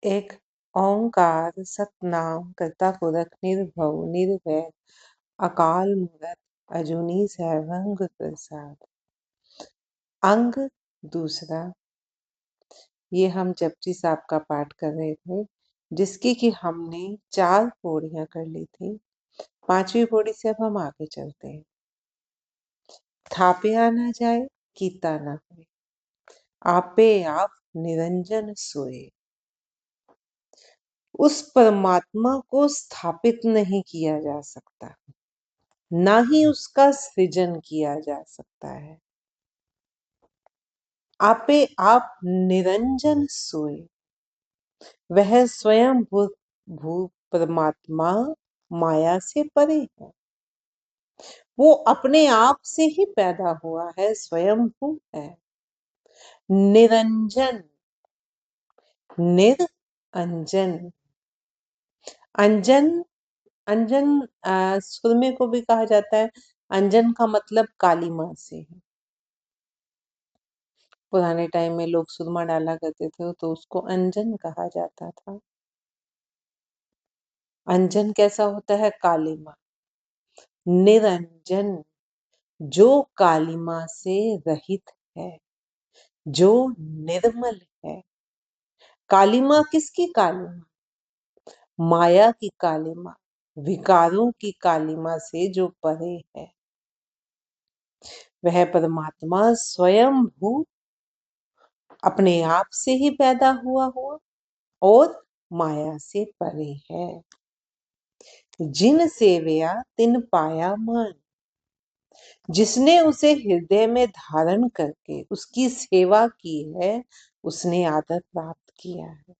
एक ओंकार सतनाम करता पुरख निर्भव निर्वैर अकाल मूरत अजूनी सैभं गुर प्रसाद। अंग दूसरा। ये हम जपजी साहब का पाठ कर रहे थे, जिसकी कि हमने 4 पौड़ियां कर ली थी। 5वीं पौड़ी से अब हम आगे चलते हैं। थापे ना जाए कीता ना होए, आपे आप निरंजन सोए। उस परमात्मा को स्थापित नहीं किया जा सकता, ना ही उसका सृजन किया जा सकता है। आपे आप निरंजन सोए, वह स्वयं भू परमात्मा माया से परे है। वो अपने आप से ही पैदा हुआ है, स्वयं भू है। निरंजन, निरंजन, अंजन, अंजन सुरमे को भी कहा जाता है। अंजन का मतलब काली मां से है। पुराने टाइम में लोग सुरमा डाला करते थे तो उसको अंजन कहा जाता था। अंजन कैसा होता है? काली मां। निरंजन, जो काली मां से रहित है, जो निर्मल है। काली मां किसकी काली मां? माया की काली मां, विकारों की काली मां से जो परे है। वह परमात्मा स्वयं भू अपने आप से ही पैदा हुआ और माया से परे है। जिन सेवया तिन पाया मान, जिसने उसे हृदय में धारण करके उसकी सेवा की है, उसने आदर प्राप्त किया है।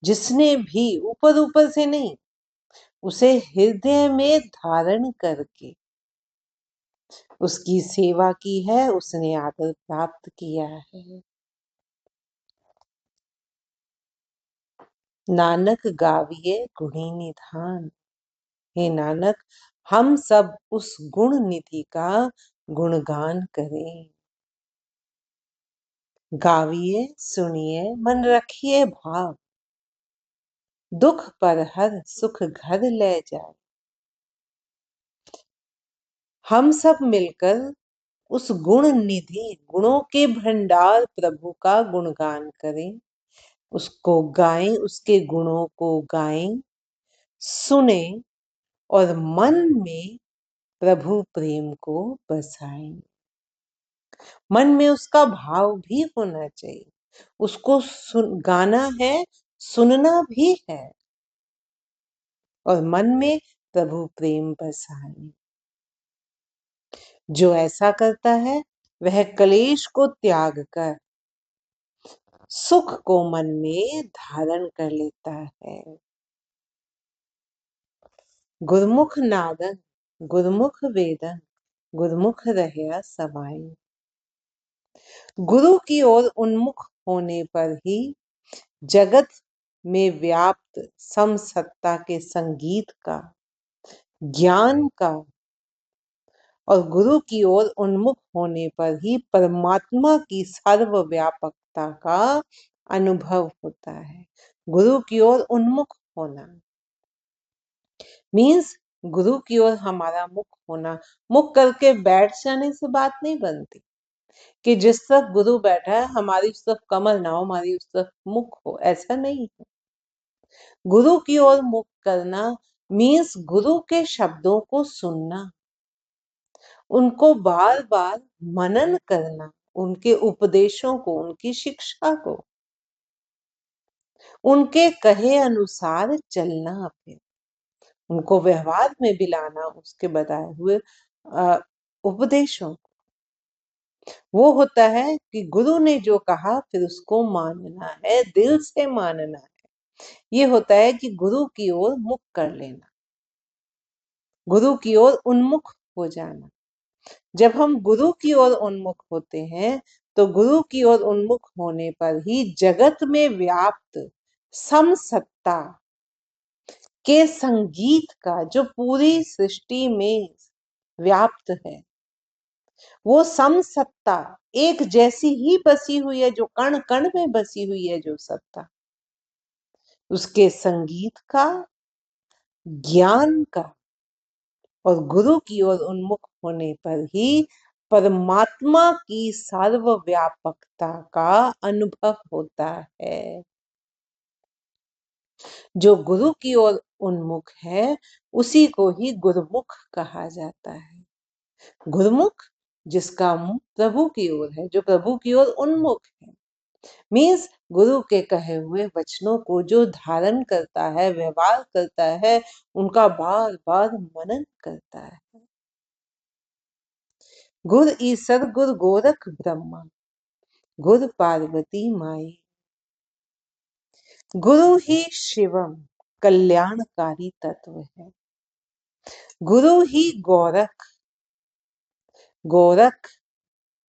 जिसने भी ऊपर ऊपर से नहीं, उसे हृदय में धारण करके उसकी सेवा की है, उसने आदर प्राप्त किया है। नानक गाविए गुणी निधान। हे नानक, हम सब उस गुण निधि का गुणगान करें। गाविए सुनिए मन रखिए भाव, दुख पर हर सुख घर ले जाए। हम सब मिलकर उस गुण निधि, गुणों के भंडार प्रभु का गुणगान करें, उसको गाएं, उसके गुणों को गाएं, सुने और मन में प्रभु प्रेम को बसाएं। मन में उसका भाव भी होना चाहिए। उसको गाना है, सुनना भी है और मन में प्रभु प्रेम बसाएं। जो ऐसा करता है वह क्लेश को त्याग कर सुख को मन में धारण कर लेता है। गुरमुख नादन गुरमुख वेदन, गुरमुख रहया समाई। गुरु की ओर उन्मुख होने पर ही जगत में व्याप्त समसत्ता के संगीत का, ज्ञान का और गुरु की ओर उन्मुख होने पर ही परमात्मा की सर्वव्यापकता का अनुभव होता है। गुरु की ओर उन्मुख होना मीन्स गुरु की ओर हमारा मुख होना। मुख करके बैठ जाने से बात नहीं बनती कि जिस तरफ गुरु बैठा है हमारी उस तरफ कमर ना हो, हमारी उस तरफ मुख हो, ऐसा नहीं है। गुरु की ओर मुख करना मीन्स गुरु के शब्दों को सुनना, उनको बार बार मनन करना, उनके उपदेशों को, उनकी शिक्षा को, उनके कहे अनुसार चलना, फिर उनको व्यवहार में भी लाना, उसके बताए हुए उपदेशों। वो होता है कि गुरु ने जो कहा फिर उसको मानना है, दिल से मानना है। ये होता है कि गुरु की ओर मुख कर लेना, गुरु की ओर उन्मुख हो जाना। जब हम गुरु की ओर उन्मुख होते हैं तो गुरु की ओर उन्मुख होने पर ही जगत में व्याप्त समसत्ता के संगीत का, जो पूरी सृष्टि में व्याप्त है, वो समसत्ता एक जैसी ही बसी हुई है, जो कण कण में बसी हुई है, जो सत्ता उसके संगीत का, ज्ञान का और गुरु की ओर उन्मुख होने पर ही परमात्मा की सर्वव्यापकता का अनुभव होता है। जो गुरु की ओर उन्मुख है उसी को ही गुरुमुख कहा जाता है। गुरुमुख जिसका मुंह प्रभु की ओर है, जो प्रभु की ओर उन्मुख है, मीन्स गुरु के कहे हुए वचनों को जो धारण करता है, व्यवहार करता है, उनका बार बार मनन करता है। गुर ईसर गुर गोरख ब्रह्मा, गुर पार्वती माई, गुरु ही शिवम कल्याणकारी तत्व है। गुरु ही गोरख, गोरख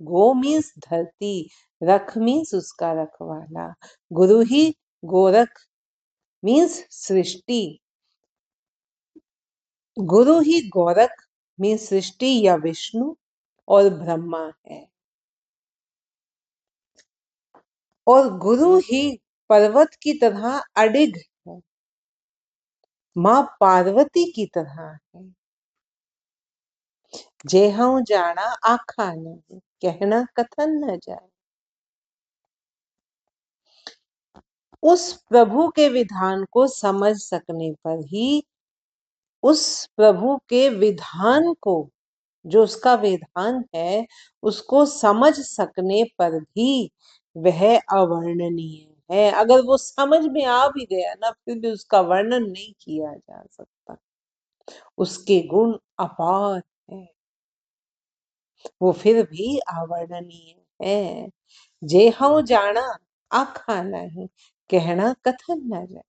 गो मीन्स धरती, रख मीन्स उसका रखवाला। गुरु ही गोरख मीन्स सृष्टि, गुरु ही गोरख मीन्स सृष्टि या विष्णु और ब्रह्मा है। और गुरु ही पर्वत की तरह अडिग है, मां पार्वती की तरह है। जे हूं जाना आखा नहीं, कहना कथन न जाए। उस प्रभु के विधान को समझ सकने पर ही, उस प्रभु के विधान को, जो उसका विधान है, उसको समझ सकने पर भी वह अवर्णनीय है। अगर वो समझ में आ भी गया ना, फिर भी उसका वर्णन नहीं किया जा सकता। उसके गुण अपार है, वो फिर भी अवर्णनीय है। जे हूं जाना आखा नहीं, कहना कथन न जाए।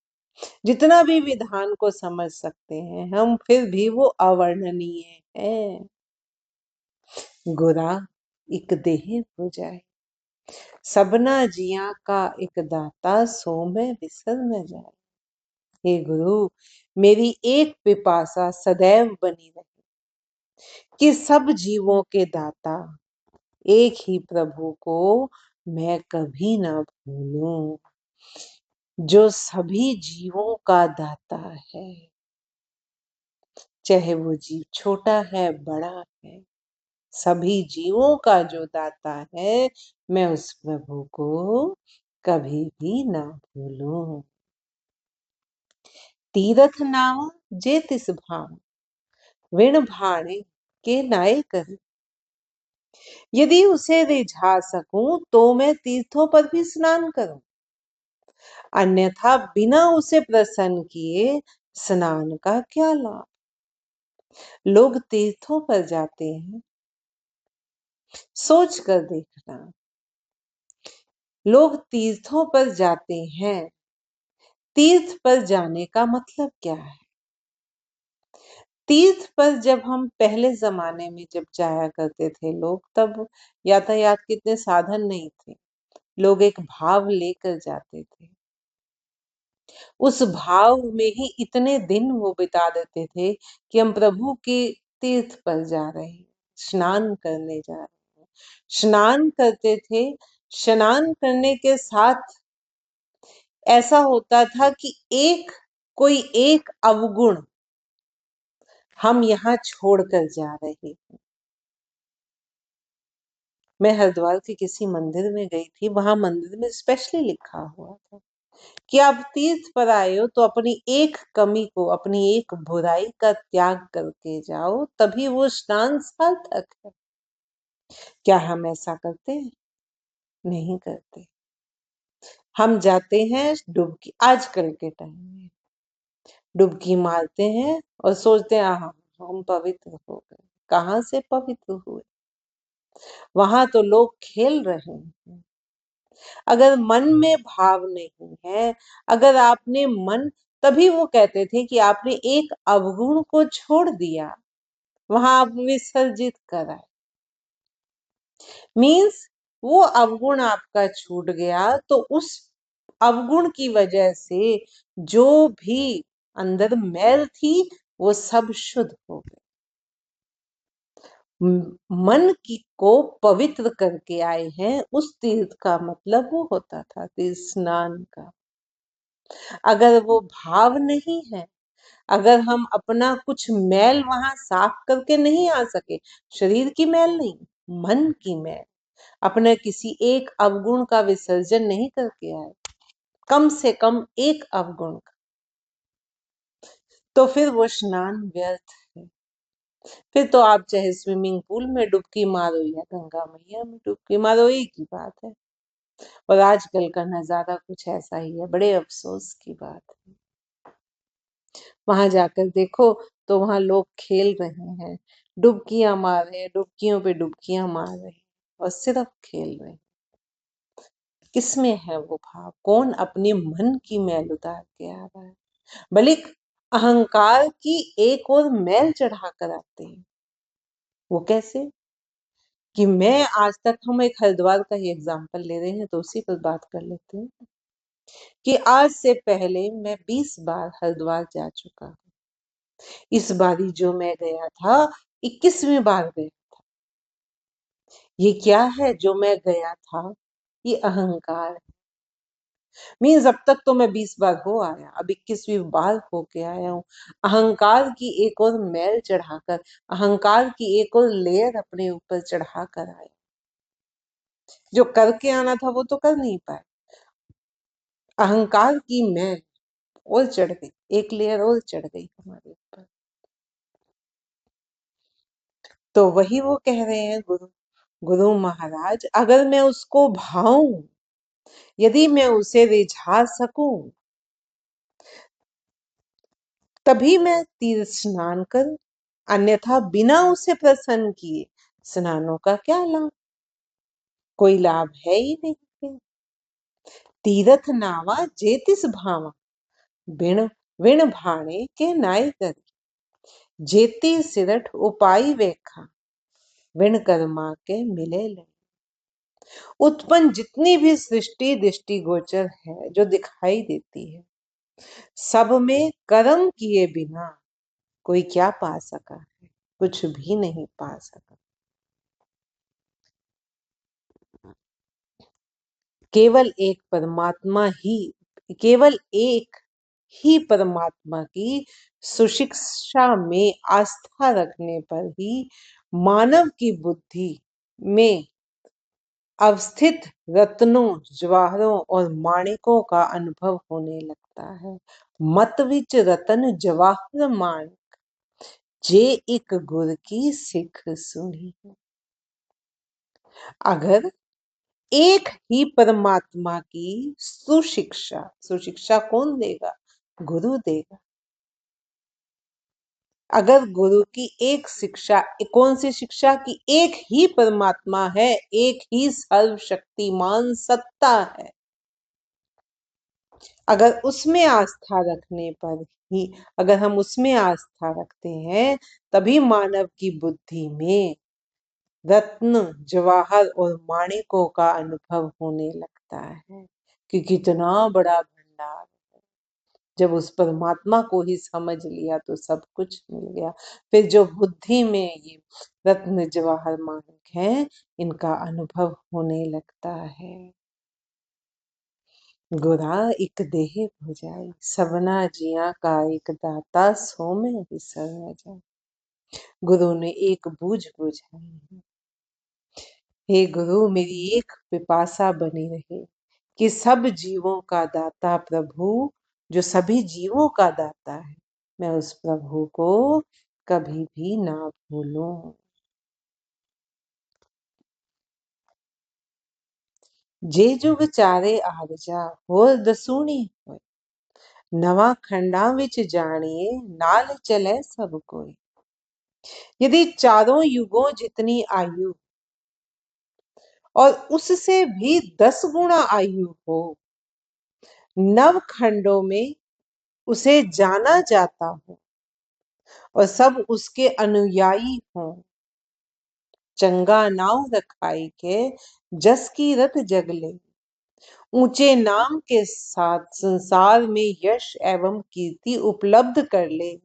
जितना भी विधान को समझ सकते हैं हम, फिर भी वो अवर्णनीय है। गुरा एक देह हो जाए, सबना जिया का एक दाता, सो में बिसर न जाए। हे गुरु, मेरी एक पिपासा सदैव बनी रहे कि सब जीवों के दाता एक ही प्रभु को मैं कभी ना भूलूं, जो सभी जीवों का दाता है। चाहे वो जीव छोटा है, बड़ा है, सभी जीवों का जो दाता है, मैं उस प्रभु को कभी भी ना भूलूं। तीरथ नाम जे तिस भाव, विण भाणे के नाय कर। यदि उसे रिझा सकूं तो मैं तीर्थों पर भी स्नान करूं, अन्यथा बिना उसे प्रसन्न किए स्नान का क्या लाभ। लोग तीर्थों पर जाते हैं, सोच कर देखना, लोग तीर्थों पर जाते हैं, तीर्थ पर जाने का मतलब क्या है। तीर्थ पर जब हम पहले जमाने में जब जाया करते थे लोग, तब यातायात के इतने साधन नहीं थे, लोग एक भाव लेकर जाते थे। उस भाव में ही इतने दिन वो बिता देते थे कि हम प्रभु के तीर्थ पर जा रहे हैं, स्नान करने जा रहे हैं। स्नान करते थे, स्नान करने के साथ ऐसा होता था कि कोई एक अवगुण हम यहाँ छोड़कर जा रहे हैं। मैं हरिद्वार के किसी मंदिर में गई थी, वहां मंदिर में स्पेशली लिखा हुआ था कि आप तीर्थ पर आए हो तो अपनी एक कमी को, अपनी एक बुराई का त्याग करके जाओ, तभी वो स्नान सार्थक है। क्या हम ऐसा करते हैं? नहीं करते। हम जाते हैं डुबकी, आजकल के टाइम में डुबकी मारते हैं और सोचते हैं आहा हम पवित्र हो गए। कहाँ से पवित्र हुए? वहां तो लोग खेल रहे हैं। अगर मन में भाव नहीं है, अगर आपने मन, तभी वो कहते थे कि आपने एक अवगुण को छोड़ दिया, वहां आप विसर्जित कराए, मीन्स वो अवगुण आपका छूट गया, तो उस अवगुण की वजह से जो भी अंदर मैल थी वो सब शुद्ध हो गए। मन की को पवित्र करके आए हैं, उस तीर्थ का मतलब वो होता था तीर्थ स्नान का। अगर वो भाव नहीं है, अगर हम अपना कुछ मैल वहां साफ करके नहीं आ सके, शरीर की मैल नहीं, मन की मैल, अपने किसी एक अवगुण का विसर्जन नहीं करके आए, कम से कम एक अवगुण का, तो फिर वो स्नान व्यर्थ है। फिर तो आप चाहे स्विमिंग पूल में डुबकी मारो या गंगा मैया में डुबकी मारो, एक ही बात है। और आजकल का नजारा कुछ ऐसा ही है, बड़े अफसोस की बात है। वहां जाकर देखो तो वहां लोग खेल रहे हैं, डुबकियां मार रहे हैं, डुबकियों पे डुबकियां मार रहे हैं और सिर्फ खेल रहे हैं। किसमें है वो भाव? कौन अपने मन की मैल उतार के आ रहा है? बल्कि अहंकार की एक और मैल चढ़ा कर आते हैं। वो कैसे? कि मैं आज तक, हम एक हरिद्वार का ही एग्जाम्पल ले रहे हैं तो उसी पर बात कर लेते हैं, कि आज से पहले मैं 20 बार हरिद्वार जा चुका हूँ। इस बारी जो मैं गया था, 21वीं बार गया। ये क्या है जो मैं गया था? ये अहंकार। मीन्स अब तक तो मैं 20 बार हो आया, अब 21वीं बार होके आया हूँ। अहंकार की एक और मैल चढ़ाकर, अहंकार की एक और लेयर अपने ऊपर चढ़ाकर आया। जो करके आना था वो तो कर नहीं पाए, अहंकार की मैल और चढ़ गई, एक लेयर और चढ़ गई हमारे ऊपर। तो वही वो कह रहे हैं गुरु, गुरु महाराज, अगर मैं उसको भाऊं, यदि मैं उसे रिझा सकूं, तभी मैं तीर्थ स्नान करूं, अन्यथा बिना उसे प्रसन्न किए स्नानों का क्या लाभ? कोई लाभ है ही नहीं। तीर्थ नावा जेतिस भावा, बिन विण भाणे के नाय करी, जेती सिरठ उपाय वेखा, विण कर्मा के मिले ले। उत्पन्न जितनी भी सृष्टि दृष्टि गोचर है, जो दिखाई देती है, सब में कर्म किए बिना कोई क्या पा सका है? कुछ भी नहीं पा सका। केवल एक परमात्मा ही, केवल एक ही परमात्मा की सुशिक्षा में आस्था रखने पर ही मानव की बुद्धि में अवस्थित रत्नों, जवाहरों और माणिकों का अनुभव होने लगता है। मत विच रतन जवाहर माणिक, जे एक गुर की सिख सुनी। अगर एक ही परमात्मा की सुशिक्षा, सुशिक्षा कौन देगा? गुरु देगा। अगर गुरु की एक शिक्षा, कौन सी शिक्षा? की एक ही परमात्मा है, एक ही सर्वशक्तिमान सत्ता है, अगर उसमें आस्था रखने पर ही, अगर हम उसमें आस्था रखते हैं, तभी मानव की बुद्धि में रत्न, जवाहर और माणिकों का अनुभव होने लगता है कि कितना बड़ा भंडार है। जब उस परमात्मा को ही समझ लिया तो सब कुछ मिल गया। फिर जो बुद्धि में ये रत्न, जवाहर, माणिक हैं, इनका अनुभव होने लगता है। गुरा एक देह भुजाई, सबना जिया का एक दाता, सो में बिसर न जाए। गुरु ने एक बूझ बुझाई है। हे गुरु, मेरी एक पिपासा बनी रहे कि सब जीवों का दाता प्रभु, जो सभी जीवों का दाता है, मैं उस प्रभु को कभी भी ना भूलूं। जे जुग चारे आरजा, होर दसूनी होय, नवा खंडा विच जानिए, नाल चले सब कोई। यदि चारों युगों जितनी आयु और उससे भी 10 गुना आयु हो, नव खंडों में उसे जाना जाता हो और सब उसके अनुयायी हों, चंगा नाव रखाई के जस की रत जगले, ऊंचे नाम के साथ संसार में यश एवं कीर्ति उपलब्ध कर ले,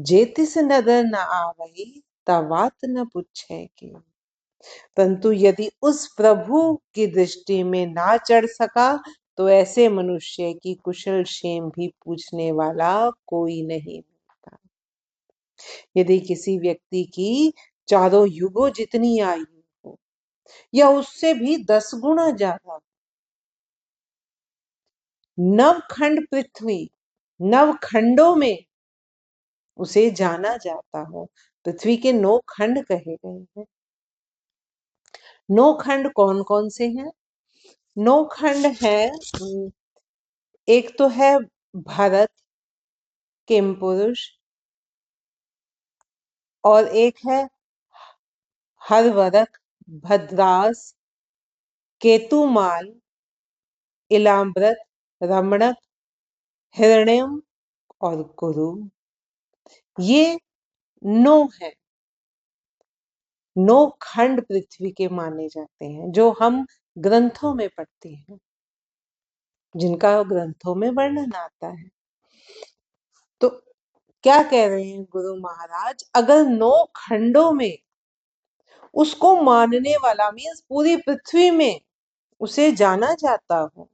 जेतिस नदर न आवई, तवात न पूछे के। परंतु यदि उस प्रभु की दृष्टि में ना चढ़ सका, तो ऐसे मनुष्य की कुशल क्षेम भी पूछने वाला कोई नहीं मिलता। यदि किसी व्यक्ति की चारों युगों जितनी आयु हो या उससे भी 10 गुना ज्यादा, नवखंड पृथ्वी, नवखंडों में उसे जाना जाता हो। पृथ्वी के 9 खंड कहे गए हैं। 9 खंड कौन कौन से हैं? 9 खंड हैं, एक तो है भारत, किमपुरुष, और एक है हरवरक, भद्रास, केतुमाल, इलाम्बरत, रमणक, हिरण्यम और कुरु। ये 9 है। 9 खंड पृथ्वी के माने जाते हैं, जो हम ग्रंथों में पढ़ते हैं, जिनका ग्रंथों में वर्णन आता है। तो क्या कह रहे हैं गुरु महाराज, अगर 9 खंडों में उसको मानने वाला, मीन्स पूरी पृथ्वी में उसे जाना जाता हो,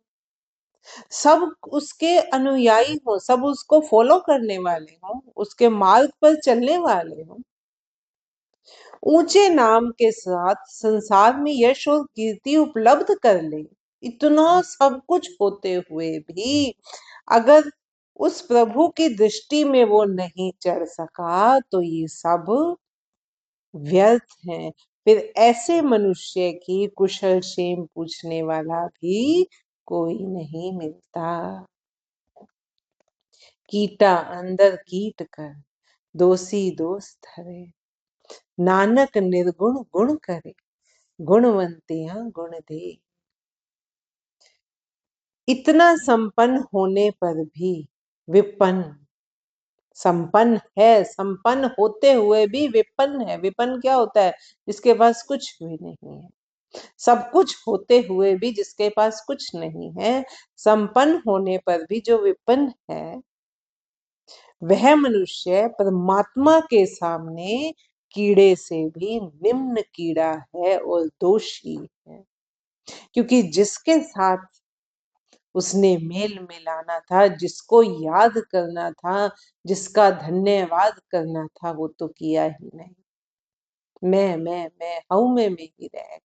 सब उसके अनुयायी हो, सब उसको फॉलो करने वाले हो, उसके मार्ग पर चलने वाले हो, ऊंचे नाम के साथ संसार में यश और कीर्ति उपलब्ध कर ले, इतना सब कुछ होते हुए भी अगर उस प्रभु की दृष्टि में वो नहीं चढ़ सका, तो ये सब व्यर्थ हैं। फिर ऐसे मनुष्य की कुशल क्षेम पूछने वाला भी कोई नहीं मिलता। कीटा अंदर कीट कर, दोषी दोष धरे, नानक निर्गुण गुण करे, गुणवंतियां गुण दे। इतना संपन्न होने पर भी विपन्न, संपन्न है, संपन्न होते हुए भी विपन्न है। विपन्न क्या होता है? जिसके पास कुछ भी नहीं है। सब कुछ होते हुए भी जिसके पास कुछ नहीं है, संपन्न होने पर भी जो विपन्न है, वह मनुष्य परमात्मा के सामने कीड़े से भी निम्न कीड़ा है और दोषी है। क्योंकि जिसके साथ उसने मेल मिलाना था, जिसको याद करना था, जिसका धन्यवाद करना था, वो तो किया ही नहीं। मैं हूं में ही रह गया।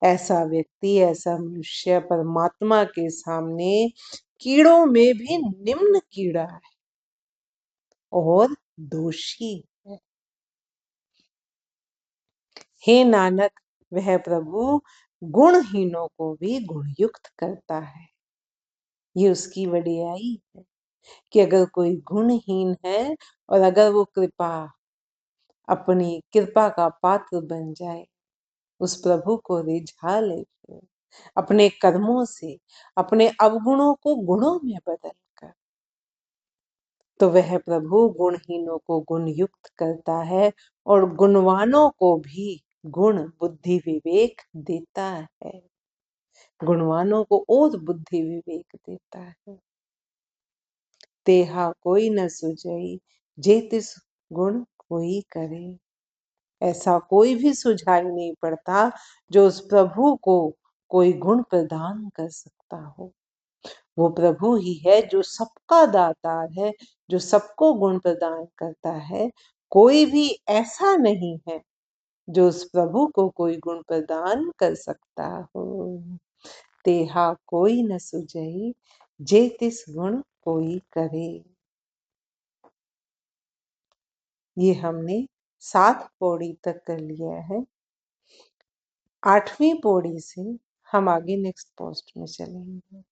ऐसा व्यक्ति, ऐसा मनुष्य परमात्मा के सामने कीड़ों में भी निम्न कीड़ा है और दोषी है। हे नानक, वह प्रभु गुणहीनों को भी गुणयुक्त करता है। ये उसकी वडियाई है कि अगर कोई गुणहीन है और अगर वो अपनी कृपा का पात्र बन जाए, उस प्रभु को रिझा ले, अपने कर्मों से अपने अवगुणों को गुणों में बदल कर, तो वह प्रभु गुणहीनों को गुण युक्त करता है और गुणवानों को भी गुण बुद्धि विवेक देता है। गुणवानों को और बुद्धि विवेक देता है। तेहा कोई न सुझई, जे तिस गुण कोई करे। ऐसा कोई भी सुझाई नहीं पड़ता जो उस प्रभु को कोई गुण प्रदान कर सकता हो। वो प्रभु ही है जो सबका दातार है, जो सबको गुण प्रदान करता है। कोई भी ऐसा नहीं है जो उस प्रभु को कोई गुण प्रदान कर सकता हो। तेहा कोई न सुझई, जे तिस गुण कोई करे। ये हमने 7 पौड़ी तक कर लिया है। 8वीं पौड़ी से हम आगे नेक्स्ट पोस्ट में चलेंगे।